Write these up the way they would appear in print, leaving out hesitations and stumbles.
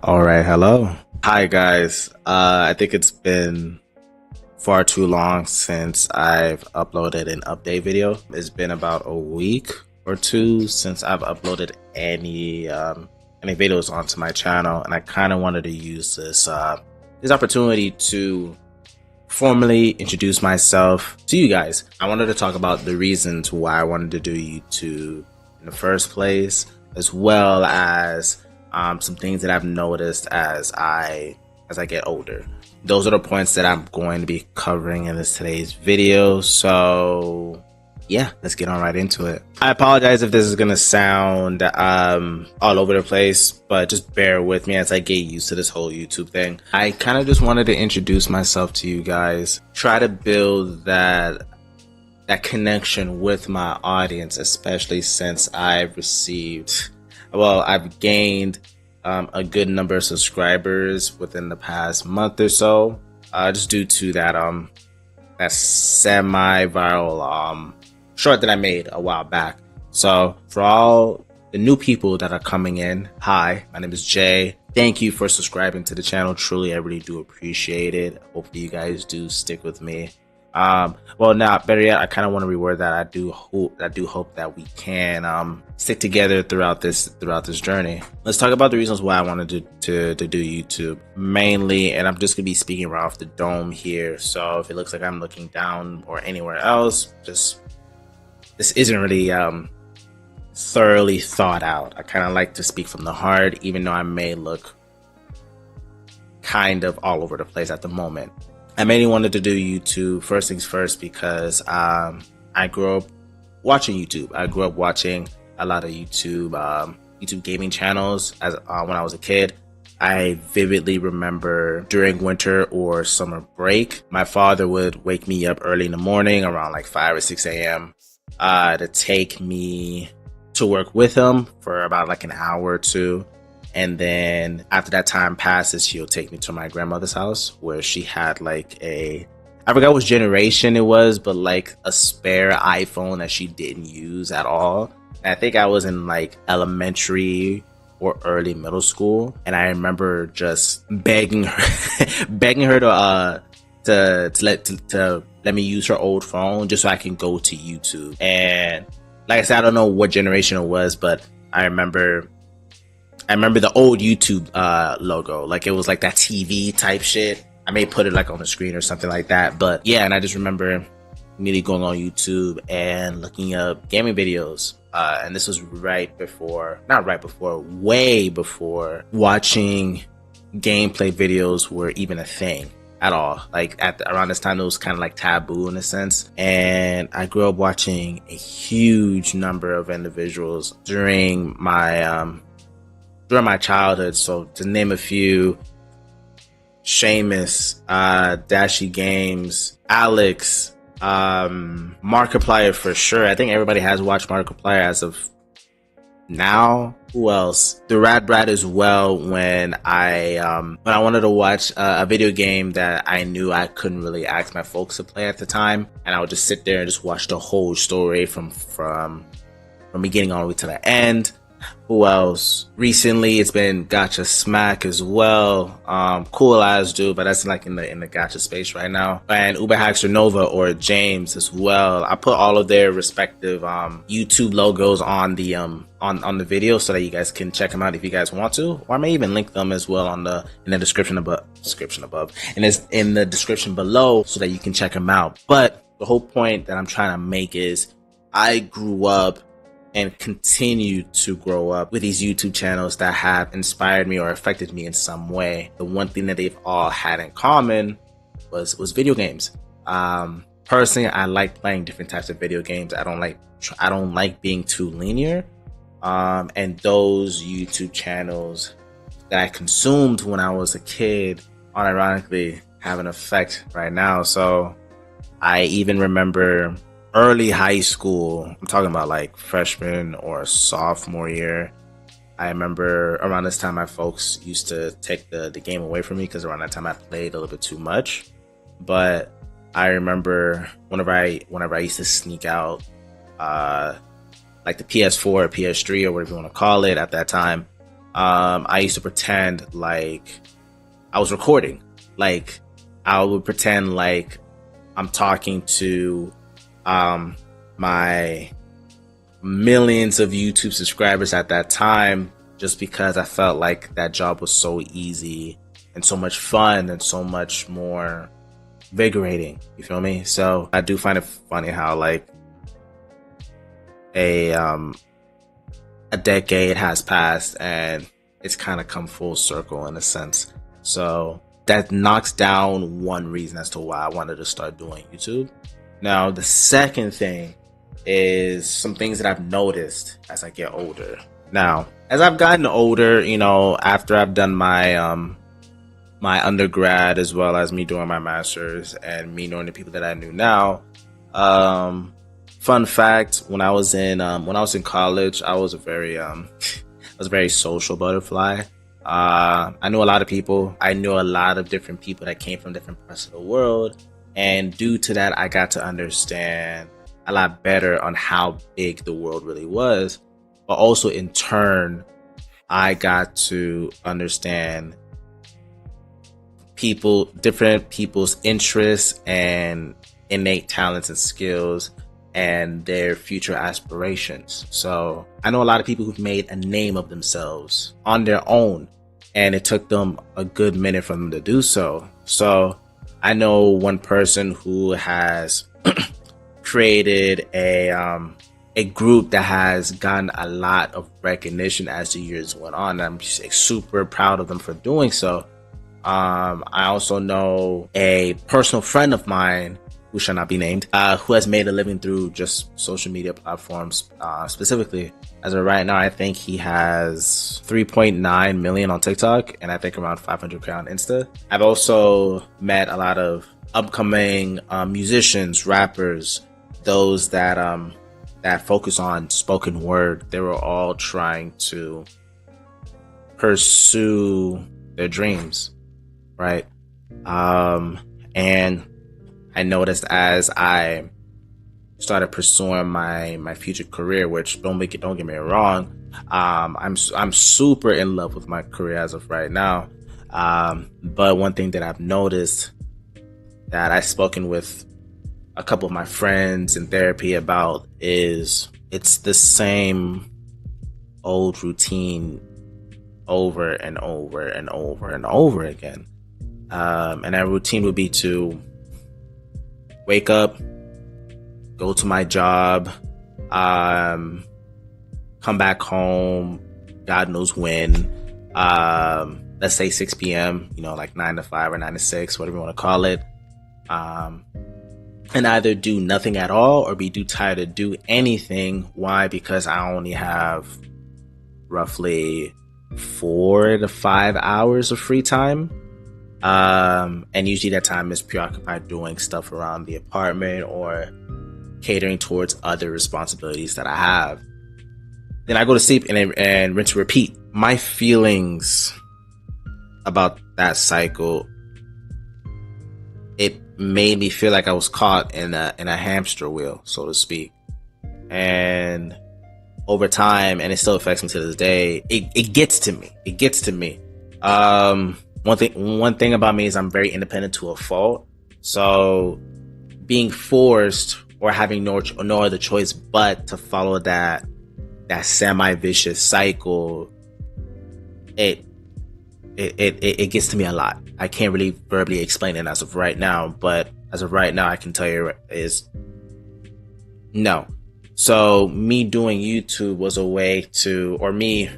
All right, hello. Hi guys. I think it's been far too long since I've uploaded an update video. It's been about a week or two since I've uploaded any videos onto my channel, and I kind of wanted to use this opportunity to formally introduce myself to you guys. I wanted to talk about the reasons why I wanted to do YouTube in the first place, as well as some things that I've noticed as I get older. Those are the points that I'm going to be covering in today's video. So yeah, let's get on right into it. I apologize if this is gonna sound all over the place, but just bear with me as I get used to this whole YouTube thing. I kind of just wanted to introduce myself to you guys, try to build that connection with my audience, especially since I've gained a good number of subscribers within the past month or so, just due to that semi-viral short that I made a while back. So for all the new people that are coming in, hi, my name is Jay. Thank you for subscribing to the channel. Truly, I really do appreciate it. Hopefully you guys do stick with me. Better yet, I kind of want to reword that. I do hope that we can stick together throughout this journey. Let's talk about the reasons why I wanted to do YouTube mainly, and I'm just gonna be speaking right off the dome here. So if it looks like I'm looking down or anywhere else, this isn't really thoroughly thought out. I kind of like to speak from the heart, even though I may look kind of all over the place at the moment. I mainly wanted to do YouTube, first things first, because I grew up watching YouTube. I grew up watching a lot of YouTube gaming channels when I was a kid. I vividly remember during winter or summer break, my father would wake me up early in the morning around like 5 or 6 a.m. To take me to work with him for about like an hour or two. And then after that time passes, she'll take me to my grandmother's house, where she had like I forgot which generation it was, but like a spare iPhone that she didn't use at all. And I think I was in like elementary or early middle school. And I remember just begging her to let me use her old phone just so I can go to YouTube. And like I said, I don't know what generation it was, but I remember the old YouTube logo. Like it was like that TV type shit. I may put it like on the screen or something like that. But yeah, and I just remember immediately going on YouTube and looking up gaming videos. And this was way before watching gameplay videos were even a thing at all. Like around this time, it was kind of like taboo in a sense. And I grew up watching a huge number of individuals during my childhood. So to name a few: Seamus, DashieGames, Aleks, Markiplier for sure. I think everybody has watched Markiplier as of now. Who else? TheRadBrad as well. When I wanted to watch a video game that I knew I couldn't really ask my folks to play at the time, and I would just sit there and just watch the whole story from beginning all the way to the end. Who else? Recently, it's been GachaSmack as well. Cool as dude, but that's like in the gacha space right now. And UberHaxorNova or James as well. I put all of their respective YouTube logos on the video so that you guys can check them out if you guys want to, or I may even link them as well in the description above, and it's in the description below so that you can check them out. But the whole point that I'm trying to make is I grew up and continue to grow up with these YouTube channels that have inspired me or affected me in some way. The one thing that they've all had in common was video games. Personally, I like playing different types of video games. I don't like being too linear. And those YouTube channels that I consumed when I was a kid, unironically, have an effect right now. So I even remember early high school, I'm talking about like freshman or sophomore year. I remember around this time my folks used to take the game away from me because around that time I played a little bit too much. But I remember whenever I used to sneak out like the PS4 or PS3 or whatever you want to call it at that time, I used to pretend like I was recording. Like I would pretend like I'm talking to my millions of YouTube subscribers at that time, just because I felt like that job was so easy and so much fun and so much more invigorating. You feel me? So I do find it funny how like a decade has passed and it's kind of come full circle in a sense. So that knocks down one reason as to why I wanted to start doing YouTube. Now, the second thing is some things that I've noticed as I get older. Now, as I've gotten older, you know, after I've done my my undergrad as well as me doing my master's and me knowing the people that I knew now. Fun fact: when I was in college, I was a very social butterfly. I knew a lot of people. I knew a lot of different people that came from different parts of the world, and due to that, I got to understand a lot better on how big the world really was. But also, in turn, I got to understand different people's interests and innate talents and skills and their future aspirations. So I know a lot of people who've made a name of themselves on their own, and it took them a good minute for them to do so. So I know one person who has created a group that has gotten a lot of recognition as the years went on. I'm just super proud of them for doing so. I also know a personal friend of mine, who shall not be named, who has made a living through just social media platforms. Specifically, as of right now, I think he has 3.9 million on TikTok, and I think around 500K on Insta. I've also met a lot of upcoming musicians, rappers, those that focus on spoken word. They were all trying to pursue their dreams, right? And I noticed as I started pursuing my future career, which don't get me wrong, I'm super in love with my career as of right now. But one thing that I've noticed that I've spoken with a couple of my friends in therapy about is it's the same old routine over and over and over and over again. And that routine would be to wake up, go to my job, come back home, God knows when, let's say 6 p.m., you know, like 9 to 5 or 9 to 6, whatever you want to call it. And either do nothing at all or be too tired to do anything. Why? Because I only have roughly 4 to 5 hours of free time. And usually that time is preoccupied doing stuff around the apartment or catering towards other responsibilities that I have. Then I go to sleep and rinse and repeat. My feelings about that cycle, it made me feel like I was caught in a hamster wheel, so to speak. And over time, and it still affects me to this day, it gets to me. It gets to me. One thing about me is I'm very independent to a fault. So being forced or having no other choice but to follow that semi-vicious cycle, it gets to me a lot. I can't really verbally explain it as of right now, but as of right now, I can tell you is no. So me doing YouTube was a way to, or me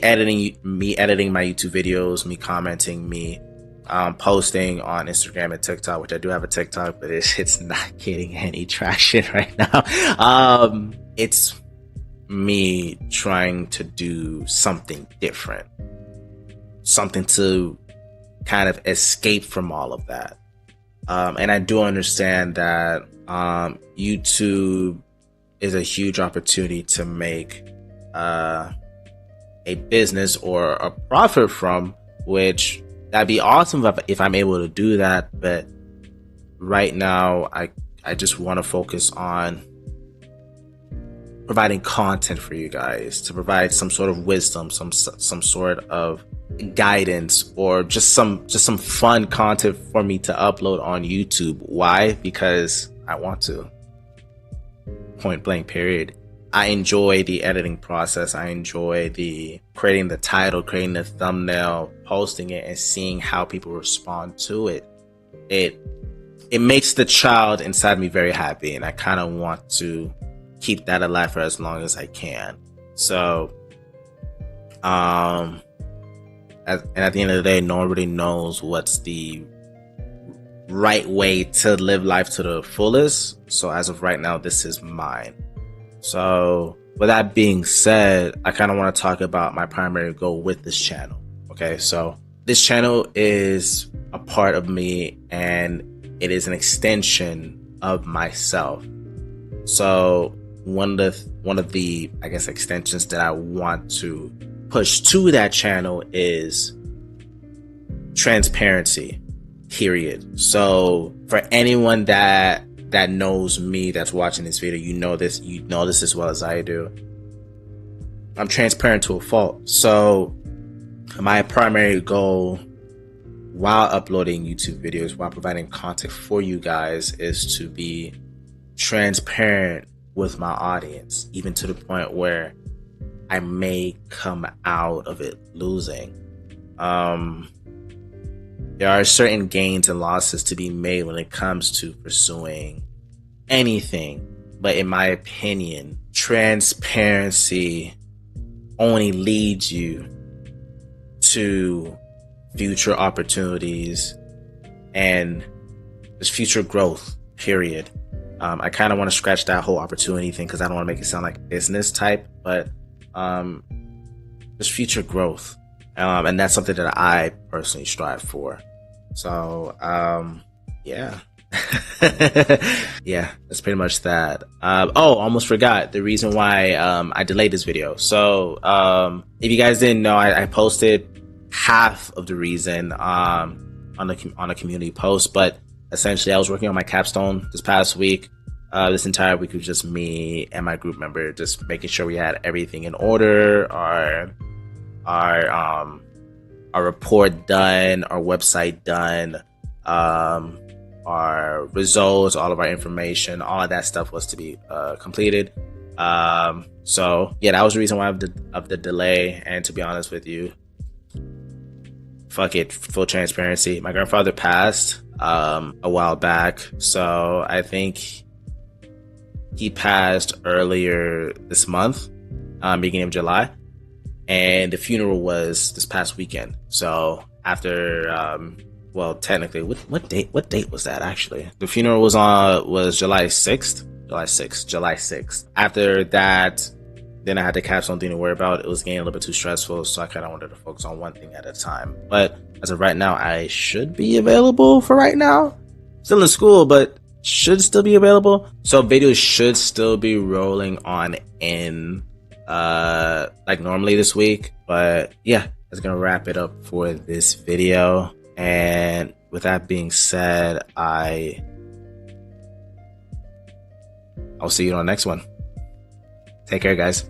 editing my YouTube videos, me commenting, me posting on Instagram and TikTok, which I do have a TikTok, but it's not getting any traction right now. It's me trying to do something different, something to kind of escape from all of that. And I do understand that YouTube is a huge opportunity to make a business or a profit from, which that'd be awesome if I'm able to do that. But right now, I just want to focus on providing content for you guys, to provide some sort of wisdom, some sort of guidance, or just some fun content for me to upload on YouTube. Why? Because I want to. Point blank, period. I enjoy the editing process. I enjoy the creating the title, creating the thumbnail, posting it, and seeing how people respond to it. It makes the child inside me very happy, and I kind of want to keep that alive for as long as I can. So, and at the end of the day, no one really knows what's the right way to live life to the fullest. So as of right now, this is mine. So with that being said, I kind of want to talk about my primary goal with this channel. Okay, so this channel is a part of me, and it is an extension of myself. So one of the I guess extensions that I want to push to that channel is transparency, period. So for anyone that knows me, that's watching this video, you know this as well as I do. I'm transparent to a fault. So my primary goal while uploading YouTube videos, while providing content for you guys, is to be transparent with my audience, even to the point where I may come out of it losing. There are certain gains and losses to be made when it comes to pursuing anything. But in my opinion, transparency only leads you to future opportunities and just future growth, period. I kind of want to scratch that whole opportunity thing because I don't want to make it sound like business type, but just future growth. And that's something that I personally strive for. So, yeah. Yeah, that's pretty much that. Almost forgot the reason why I delayed this video. So, if you guys didn't know, I posted half of the reason on a community post, but essentially I was working on my capstone this past week. This entire week was just me and my group member just making sure we had everything in order, our report done, our website done, our results, all of our information, all of that stuff was to be completed. So yeah, that was the reason why of the delay. And to be honest with you, fuck it, full transparency, my grandfather passed a while back. So I think he passed earlier this month, beginning of July. And the funeral was this past weekend. So after, well, technically, what date was that actually? The funeral was July 6th. After that, then I had the capstone thing to worry about. It was getting a little bit too stressful, so I kind of wanted to focus on one thing at a time. But as of right now, I should be available for right now. Still in school, but should still be available. So videos should still be rolling on in like normally this week. But yeah, that's gonna wrap it up for this video. And with that being said, I'll see you on the next one. Take care, guys.